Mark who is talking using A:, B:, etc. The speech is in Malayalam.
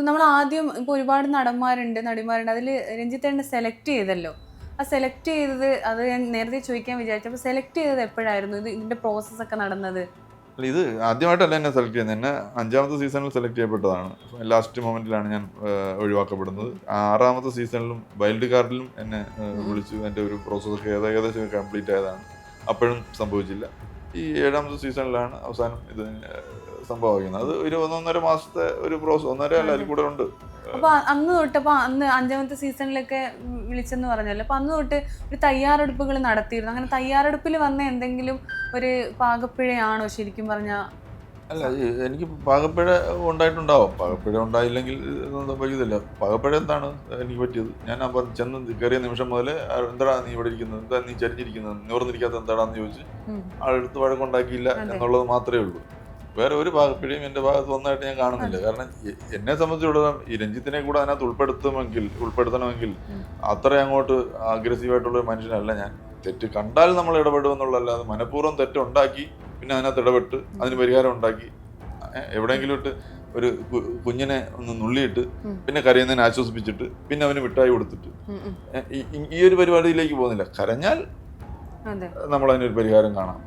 A: നമ്മൾ ആദ്യം ഇപ്പോൾ ഒരുപാട് നടിമാരുണ്ട്, അതിൽ രഞ്ജിത്തേട്ടനെ സെലക്ട് ചെയ്തല്ലോ. ആ സെലക്ട് ചെയ്തത് അത് ഞാൻ നേരത്തെ ചോദിക്കാൻ വിചാരിച്ചു. അപ്പോൾ സെലക്ട് ചെയ്തത് എപ്പോഴായിരുന്നു? ഇതിന്റെ പ്രോസസ്സ് ഒക്കെ നടന്നത്?
B: അല്ല, ഇത് ആദ്യമായിട്ടല്ല എന്നെ സെലക്ട് ചെയ്യുന്നത്. എന്നെ 5ാമത്തെ സീസണിൽ സെലക്ട് ചെയ്യപ്പെട്ടതാണ്. ലാസ്റ്റ് മൊമെന്റിലാണ് ഞാൻ ഒഴിവാക്കപ്പെടുന്നത്. 6ാമത്തെ സീസണിലും വൈൽഡ് കാർഡിലും എന്നെ വിളിച്ചു. എൻ്റെ ഒരു പ്രോസസ്സൊക്കെ ഏകദേശം കംപ്ലീറ്റ് ആയതാണ്. അപ്പോഴും സംഭവിച്ചില്ല. ഈ 7ാമത്തെ സീസണിലാണ് അവസാനം ഇത് സംഭവിക്കുന്നത്. അത് ഒരു 1.5 മാസത്തെ ഒരു പ്രോസസ്, 1.5 അല്ല അതിൽ കൂടെ ഉണ്ട്.
A: അപ്പൊ അന്ന് തൊട്ട്, അപ്പൊ അന്ന് 5ാമത്തെ സീസണിലൊക്കെ വിളിച്ചെന്ന് പറഞ്ഞല്ലോ, അപ്പൊ അന്ന് തൊട്ട് ഒരു തയ്യാറെടുപ്പുകൾ നടത്തിയിരുന്നു. അങ്ങനെ തയ്യാറെടുപ്പിൽ വന്ന എന്തെങ്കിലും ഒരു പാകപ്പിഴയാണോ ശരിക്കും പറഞ്ഞാൽ?
B: അല്ല, എനിക്ക് പാകപ്പിഴ ഉണ്ടായിട്ടുണ്ടാവും. പാകപ്പിഴ ഉണ്ടായില്ലെങ്കിൽ ഇതൊന്നും സംഭവിക്കത്തില്ല. പാകപ്പിഴ എന്താണ് എനിക്ക് പറ്റിയത്? ഞാൻ ചെന്ന് കയറിയ നിമിഷം മുതൽ എന്താടാ നീ ഇവിടെ ഇരിക്കുന്നത്, എന്താ നീ ചരിഞ്ഞിരിക്കുന്നത്, നിവർന്നിരിക്കാത്ത എന്താടാന്ന് ചോദിച്ച് ആളെടുത്ത് വഴക്കുണ്ടാക്കിയില്ല എന്നുള്ളത് മാത്രമേ ഉള്ളൂ. വേറെ ഒരു പാകപ്പിഴയും എൻ്റെ ഭാഗത്ത് വന്നതായിട്ട് ഞാൻ കാണുന്നില്ല. കാരണം എന്നെ സംബന്ധിച്ചിടത്തോളം ഈ രഞ്ജിത്തിനെ കൂടെ അതിനകത്ത് ഉൾപ്പെടുത്തണമെങ്കിൽ അത്ര അങ്ങോട്ട് അഗ്രസീവായിട്ടുള്ള ഒരു മനുഷ്യനല്ല ഞാൻ. തെറ്റ് കണ്ടാൽ നമ്മൾ ഇടപെടുമെന്നുള്ളതല്ലാതെ മനഃപൂർവ്വം തെറ്റുണ്ടാക്കി പിന്നെ അതിനകത്ത് ഇടപെട്ട് അതിന് പരിഹാരം ഉണ്ടാക്കി എവിടെയെങ്കിലും ഇട്ട് ഒരു കുഞ്ഞിനെ ഒന്ന് നുള്ളിയിട്ട് പിന്നെ കരയുന്നതിനെ ആശ്വസിപ്പിച്ചിട്ട് പിന്നെ അവന് മിഠായി കൊടുത്തിട്ട് ഈ ഒരു പരിപാടിയിലേക്ക് പോകുന്നില്ല. കരഞ്ഞാൽ നമ്മൾ അതിനൊരു പരിഹാരം കാണാം.